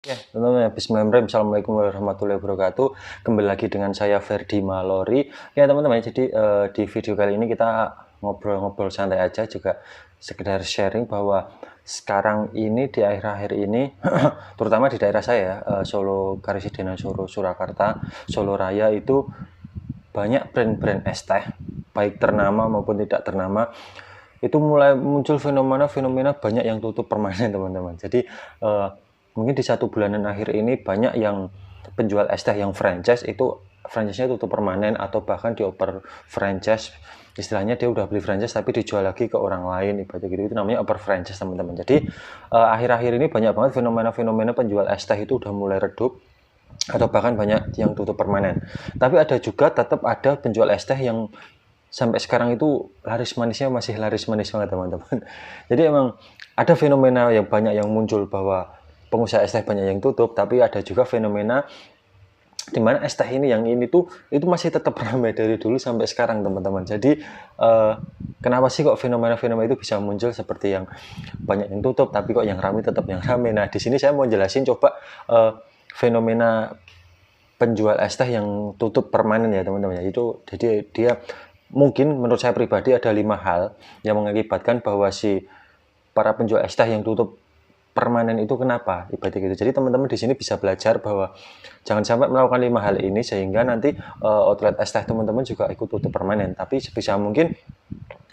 Ya, teman-teman, Bismillahirrahmanirrahim. Assalamualaikum warahmatullahi wabarakatuh. Kembali lagi dengan saya Ferdi Malori. Ya, teman-teman, jadi di video kali ini kita ngobrol-ngobrol santai aja, juga sekedar sharing bahwa sekarang ini di akhir-akhir ini, terutama di daerah saya, Solo Karesidenan Solo Surakarta, Solo Raya itu banyak brand-brand es teh, baik ternama maupun tidak ternama. Itu mulai muncul fenomena-fenomena banyak yang tutup permanen, teman-teman. Jadi mungkin di 1 bulanan akhir ini banyak yang penjual es teh yang franchise itu franchise-nya tutup permanen, atau bahkan dioper franchise, istilahnya dia udah beli franchise tapi dijual lagi ke orang lain, ibaratnya gitu. Itu namanya oper franchise, teman-teman. Jadi akhir-akhir ini banyak banget fenomena-fenomena penjual es teh itu udah mulai redup, atau bahkan banyak yang tutup permanen. Tapi ada juga tetap ada penjual es teh yang sampai sekarang itu laris manisnya masih laris manis banget, teman-teman. Jadi emang ada fenomena yang banyak yang muncul bahwa pengusaha es teh banyak yang tutup, tapi ada juga fenomena di mana es teh ini yang ini tuh itu masih tetap ramai dari dulu sampai sekarang, teman-teman. Jadi kenapa sih kok fenomena-fenomena itu bisa muncul seperti yang banyak yang tutup tapi kok yang ramai tetap yang ramai? Nah, di sini saya mau jelasin coba fenomena penjual es teh yang tutup permanen ya, teman-teman. Itu jadi dia mungkin menurut saya pribadi ada 5 hal yang mengakibatkan bahwa si para penjual es teh yang tutup permanen itu kenapa, ibaratnya gitu. Jadi teman-teman di sini bisa belajar bahwa jangan sampai melakukan 5 hal ini sehingga nanti outlet es teh teman-teman juga ikut tutup permanen, tapi sebisa mungkin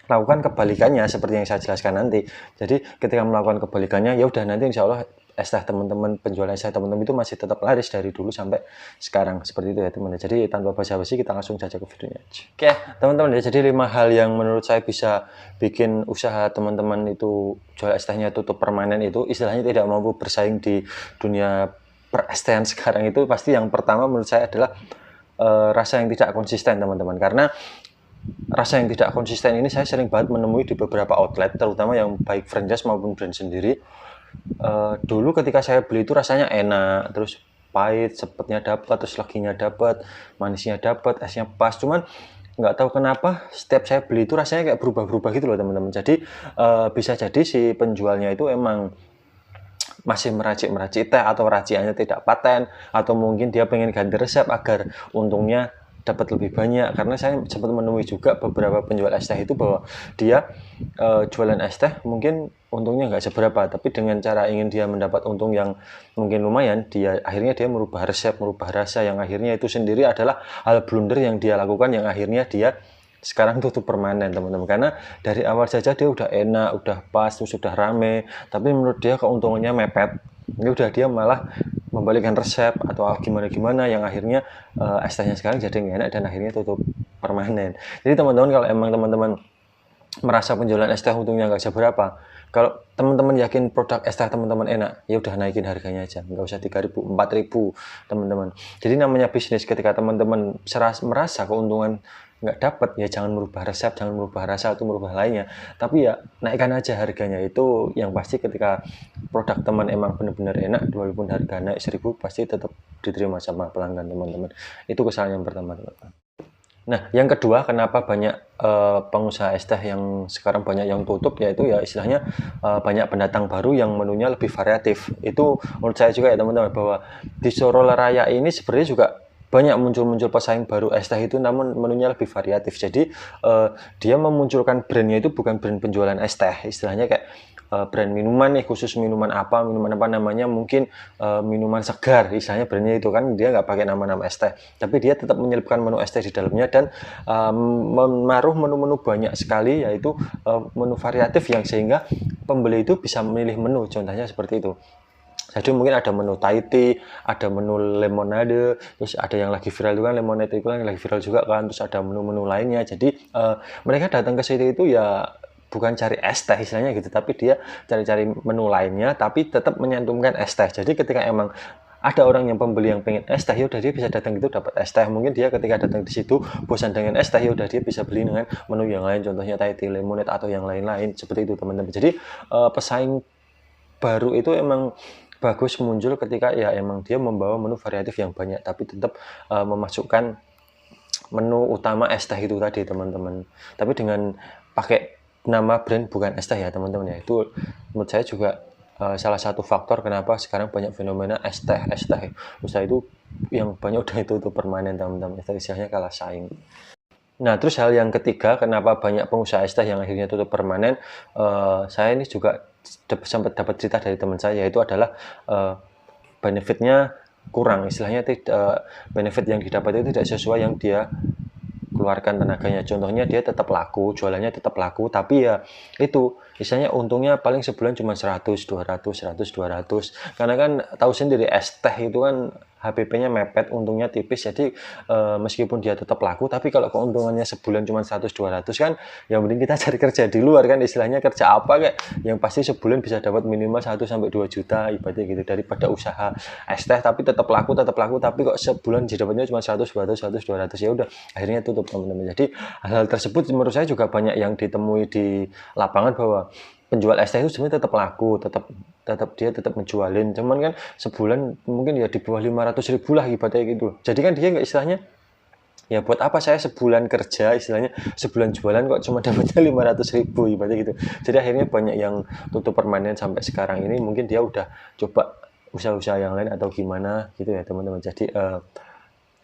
lakukan kebalikannya seperti yang saya jelaskan nanti. Jadi ketika melakukan kebalikannya, ya udah, nanti insya Allah es teh teman-teman, penjualan es teh teman-teman itu masih tetap laris dari dulu sampai sekarang, seperti itu ya, teman-teman. Jadi tanpa basa-basi kita langsung saja ke videonya aja. Oke, teman-teman, ya, jadi 5 hal yang menurut saya bisa bikin usaha teman-teman itu jual es tehnya tutup permanen, itu istilahnya tidak mampu bersaing di dunia per-es-tehan sekarang. Itu pasti yang pertama menurut saya adalah rasa yang tidak konsisten, teman-teman. Karena rasa yang tidak konsisten ini saya sering banget menemui di beberapa outlet, terutama yang baik franchise maupun brand sendiri. Dulu ketika saya beli itu rasanya enak, terus pahit, sepetnya dapat, terus leginya dapat, manisnya dapat, esnya pas. Cuman nggak tahu kenapa setiap saya beli itu rasanya kayak berubah-berubah gitu loh, teman-teman. Jadi bisa jadi si penjualnya itu emang masih meracik-meracik teh, atau raciannya tidak paten, atau mungkin dia pengen ganti resep agar untungnya dapat lebih banyak. Karena saya sempat menemui juga beberapa penjual es teh itu bahwa dia jualan es teh mungkin untungnya nggak seberapa, tapi dengan cara ingin dia mendapat untung yang mungkin lumayan, akhirnya dia merubah resep, merubah rasa, yang akhirnya itu sendiri adalah hal blunder yang dia lakukan, yang akhirnya dia sekarang tutup permanen, teman-teman. Karena dari awal saja dia udah enak, udah pas, terus udah rame, tapi menurut dia keuntungannya mepet. Ini udah dia malah membalikkan resep atau gimana-gimana, yang akhirnya es tehnya sekarang jadi nggak enak dan akhirnya tutup permanen. Jadi teman-teman, kalau emang teman-teman merasa penjualan es teh untungnya nggak seberapa, kalau teman-teman yakin produk es teh teman-teman enak, ya udah naikin harganya aja, nggak usah 3.000, 4.000, teman-teman. Jadi namanya bisnis, ketika teman-teman merasa keuntungan nggak dapat, ya jangan merubah resep, jangan merubah rasa atau merubah lainnya, tapi ya naikkan aja harganya. Itu yang pasti ketika produk teman emang benar-benar enak, walaupun harga naik 1.000 pasti tetap diterima sama pelanggan, teman-teman. Itu kesalahan yang pertama, teman-teman. Nah, yang kedua, kenapa banyak pengusaha es teh yang sekarang banyak yang tutup, yaitu ya istilahnya banyak pendatang baru yang menunya lebih variatif. Itu menurut saya juga ya, teman-teman, bahwa di Solo Raya ini sebenarnya juga banyak muncul-muncul pesaing baru es teh itu, namun menunya lebih variatif. Jadi dia memunculkan brandnya itu bukan brand penjualan es teh, istilahnya kayak brand minuman nih, khusus minuman apa namanya, mungkin minuman segar, istilahnya brandnya itu kan, dia nggak pakai nama-nama es teh, tapi dia tetap menyelipkan menu es teh di dalamnya, dan menaruh menu-menu banyak sekali, yaitu menu variatif, yang sehingga pembeli itu bisa memilih menu. Contohnya seperti itu. Jadi mungkin ada menu Thai tea, ada menu lemonade, terus ada yang lagi viral juga, lemonade itu yang lagi viral juga kan, terus ada menu-menu lainnya. Jadi mereka datang ke situ itu ya bukan cari es teh istilahnya gitu, tapi dia cari-cari menu lainnya, tapi tetap menyantumkan es teh. Jadi ketika emang ada orang yang pembeli yang pengen es teh, ya udah dia bisa datang itu dapat es teh. Mungkin dia ketika datang di situ bosan dengan es teh, ya udah dia bisa beli dengan menu yang lain, contohnya Thai tea, lemonade, atau yang lain-lain, seperti itu, teman-teman. Jadi pesaing baru itu emang bagus muncul ketika ya emang dia membawa menu variatif yang banyak, tapi tetap memasukkan menu utama es teh itu tadi, teman-teman. Tapi dengan pakai nama brand bukan es teh ya, teman-teman ya. Itu menurut saya juga salah satu faktor kenapa sekarang banyak fenomena es teh. Usaha itu yang banyak udah itu permanen teman-teman, istilahnya kalah saing. Nah, terus hal yang ketiga, kenapa banyak pengusaha es teh yang akhirnya tutup permanen, saya ini juga sempat dapat cerita dari teman saya, yaitu adalah benefitnya kurang, istilahnya benefit yang didapat itu tidak sesuai yang dia keluarkan tenaganya. Contohnya dia tetap laku, jualannya tetap laku, tapi ya itu misalnya untungnya paling sebulan cuma 100, 200, 100, 200. Karena kan tahu sendiri es teh itu kan HPP-nya mepet, untungnya tipis. Jadi meskipun dia tetap laku, tapi kalau keuntungannya sebulan cuma 100, 200 kan yang penting kita cari kerja di luar kan, istilahnya kerja apa kayak yang pasti sebulan bisa dapat minimal 1 sampai 2 juta ibaratnya gitu, daripada usaha es teh tapi tetap laku tapi kok sebulan dapatnya cuma 100, 200, 100, 200, ya udah akhirnya tutup teman-teman. Jadi hal-hal tersebut menurut saya juga banyak yang ditemui di lapangan, bahwa penjual es teh itu sebenarnya tetap laku, dia tetap menjualin, cuman kan sebulan mungkin ya di bawah 500.000 lah ibaratnya gitu. Jadi kan dia nggak, istilahnya ya buat apa saya sebulan kerja, istilahnya sebulan jualan kok cuma dapatnya 500.000 ibaratnya gitu. Jadi akhirnya banyak yang tutup permanen sampai sekarang ini, mungkin dia udah coba usaha-usaha yang lain atau gimana gitu ya teman-teman. Jadi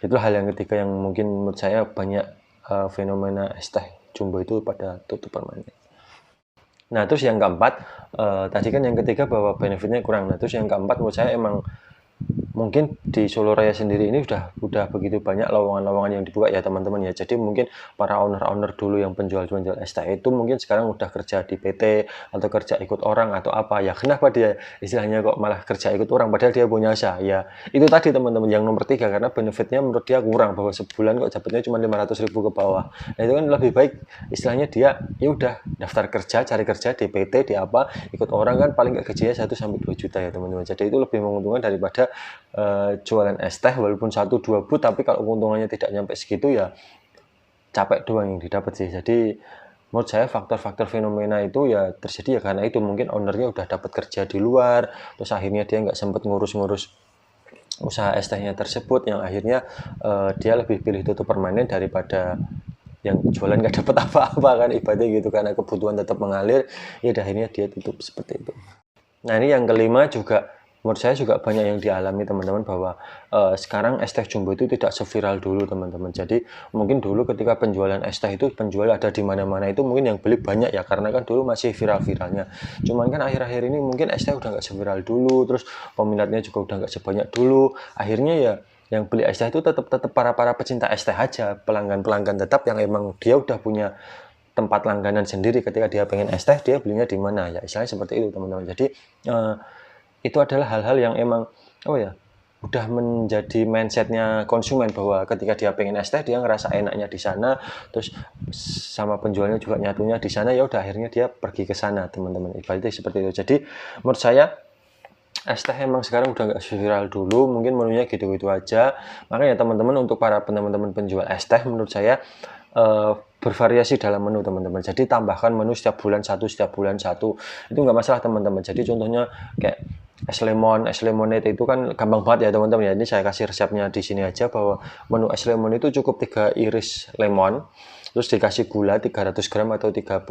itulah hal yang ketiga yang mungkin menurut saya banyak fenomena es teh jumbo itu pada tutup permanen. Nah, terus yang keempat, tadi kan yang ketiga bahwa benefitnya kurang. Nah, terus yang keempat menurut saya emang mungkin di Solo Raya sendiri ini udah begitu banyak lowongan-lowongan yang dibuka ya teman-teman ya. Jadi mungkin para owner-owner dulu yang penjual-penjual es teh itu mungkin sekarang udah kerja di PT atau kerja ikut orang atau apa ya. Kenapa dia istilahnya kok malah kerja ikut orang padahal dia punya usaha? Ya itu tadi teman-teman yang nomor 3, karena benefitnya menurut dia kurang, bahwa sebulan kok dapatnya cuma 500.000 ke bawah. Nah itu kan lebih baik istilahnya dia ya udah daftar kerja, cari kerja di PT, di apa, ikut orang kan paling nggak gajinya 1 sampai 2 juta ya teman-teman. Jadi itu lebih menguntungkan daripada jualan es teh walaupun 1-2 but, tapi kalau keuntungannya tidak nyampe segitu ya capek doang yang didapat sih. Jadi menurut saya faktor-faktor fenomena itu ya terjadi ya karena itu mungkin ownernya udah dapat kerja di luar, terus akhirnya dia nggak sempat ngurus-ngurus usaha es tehnya tersebut, yang akhirnya dia lebih pilih tutup permanen daripada yang jualan nggak dapat apa-apa kan ibaratnya gitu, karena kebutuhan tetap mengalir ya akhirnya dia tutup seperti itu. Nah ini yang kelima juga menurut saya juga banyak yang dialami teman-teman, bahwa sekarang es teh jumbo itu tidak seviral dulu teman-teman. Jadi mungkin dulu ketika penjualan es teh itu penjual ada di mana-mana itu mungkin yang beli banyak ya, karena kan dulu masih viral-viralnya. Cuman kan akhir-akhir ini mungkin es teh udah nggak seviral dulu, terus peminatnya juga udah nggak sebanyak dulu. Akhirnya ya yang beli es teh itu tetap para pecinta es teh aja, pelanggan-pelanggan tetap yang emang dia udah punya tempat langganan sendiri. Ketika dia pengen es teh dia belinya di mana ya, istilahnya seperti itu teman-teman. Jadi itu adalah hal-hal yang emang udah menjadi mindsetnya konsumen, bahwa ketika dia pengen es teh dia ngerasa enaknya di sana, terus sama penjualnya juga nyatunya di sana, ya udah akhirnya dia pergi ke sana teman-teman, ibaratnya seperti itu. Jadi menurut saya es teh emang sekarang udah nggak viral dulu, mungkin menunya gitu-gitu aja. Makanya teman-teman, untuk para teman-teman penjual es teh menurut saya bervariasi dalam menu teman-teman. Jadi tambahkan menu setiap bulan satu, itu nggak masalah teman-teman. Jadi contohnya kayak es lemonade itu kan gampang banget ya teman-teman ya. Ini saya kasih resepnya di sini aja, bahwa menu es lemon itu cukup 3 iris lemon, terus dikasih gula 300 gram atau 30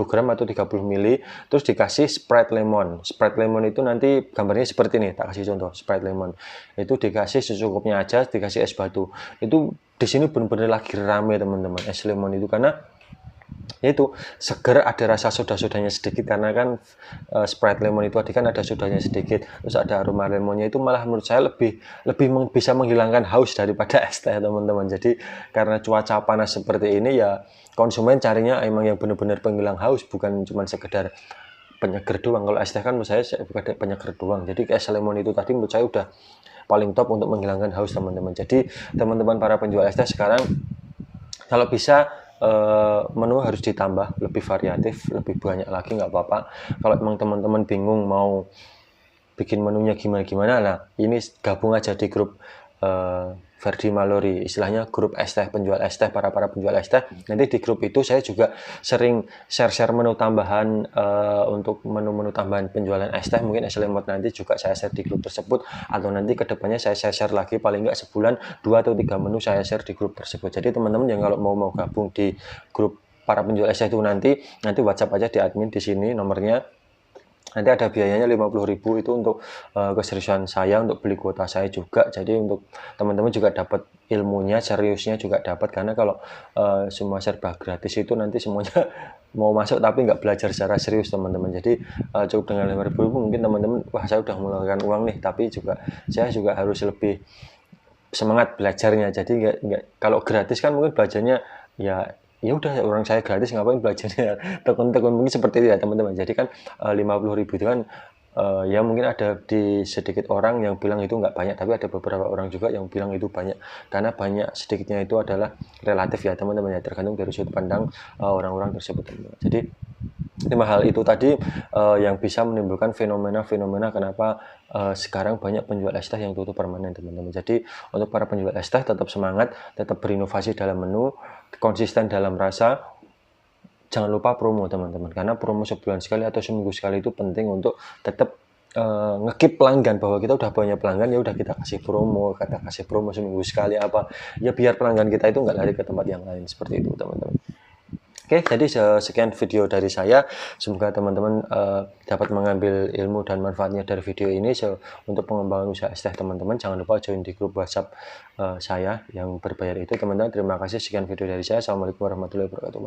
gram atau 30 mili, terus dikasih Sprite lemon. Sprite lemon itu nanti gambarnya seperti ini, tak kasih contoh Sprite lemon. Itu dikasih secukupnya aja, dikasih es batu. Itu di sini benar-benar lagi rame teman-teman es lemon itu, karena itu seger, ada rasa soda-sodanya sedikit, karena kan Sprite lemon itu tadi kan ada sodanya sedikit, terus ada aroma lemonnya, itu malah menurut saya lebih bisa menghilangkan haus daripada es teh teman-teman. Jadi karena cuaca panas seperti ini ya konsumen carinya emang yang benar-benar penghilang haus, bukan cuma sekedar penyeger doang. Kalau es teh kan menurut saya bukan penyeger doang. Jadi es lemon itu tadi menurut saya udah paling top untuk menghilangkan haus teman-teman. Jadi teman-teman para penjual es teh sekarang kalau bisa menu harus ditambah, lebih variatif, lebih banyak lagi nggak apa-apa. Kalau emang teman-teman bingung mau bikin menunya gimana-gimana, nah ini gabung aja di grup Ferdi Malori, istilahnya grup es teh, penjual es teh, para penjual es teh. Nanti di grup itu saya juga sering share menu tambahan untuk menu-menu tambahan penjualan es teh, mungkin es lemon nanti juga saya share di grup tersebut, atau nanti kedepannya saya share lagi, paling nggak sebulan 2 atau 3 menu saya share di grup tersebut. Jadi teman-teman yang kalau mau gabung di grup para penjual es teh itu nanti WhatsApp aja di admin di sini nomornya. Nanti ada biayanya 50.000 itu untuk keseriusan saya untuk beli kuota saya juga. Jadi untuk teman-teman juga dapat ilmunya, seriusnya juga dapat, karena kalau semua serba gratis itu nanti semuanya mau masuk tapi nggak belajar secara serius teman-teman. Jadi cukup dengan 5.000 mungkin teman-teman, wah saya udah mengeluarkan uang nih, tapi saya juga harus lebih semangat belajarnya. Jadi nggak kalau gratis kan mungkin belajarnya ya udah, orang saya gratis ngapain belajarnya tekun-tekun, mungkin seperti itu ya teman-teman. Jadi kan 50.000 itu kan ya mungkin ada di sedikit orang yang bilang itu nggak banyak, tapi ada beberapa orang juga yang bilang itu banyak, karena banyak sedikitnya itu adalah relatif ya teman-teman ya, tergantung dari sudut pandang orang-orang tersebut teman-teman. Jadi 5 hal itu tadi yang bisa menimbulkan fenomena-fenomena kenapa sekarang banyak penjual es teh yang tutup permanen teman-teman. Jadi untuk para penjual es teh tetap semangat, tetap berinovasi dalam menu, konsisten dalam rasa, jangan lupa promo teman-teman, karena promo sebulan sekali atau seminggu sekali itu penting untuk tetap ngekip pelanggan, bahwa kita udah punya pelanggan, ya udah kita kasih promo seminggu sekali apa, ya biar pelanggan kita itu nggak lari ke tempat yang lain, seperti itu teman-teman. Oke, jadi sekian video dari saya. Semoga teman-teman dapat mengambil ilmu dan manfaatnya dari video ini. Untuk pengembangan usaha es teh teman-teman, jangan lupa join di grup WhatsApp saya yang berbayar itu teman-teman. Terima kasih, sekian video dari saya. Assalamualaikum warahmatullahi wabarakatuh.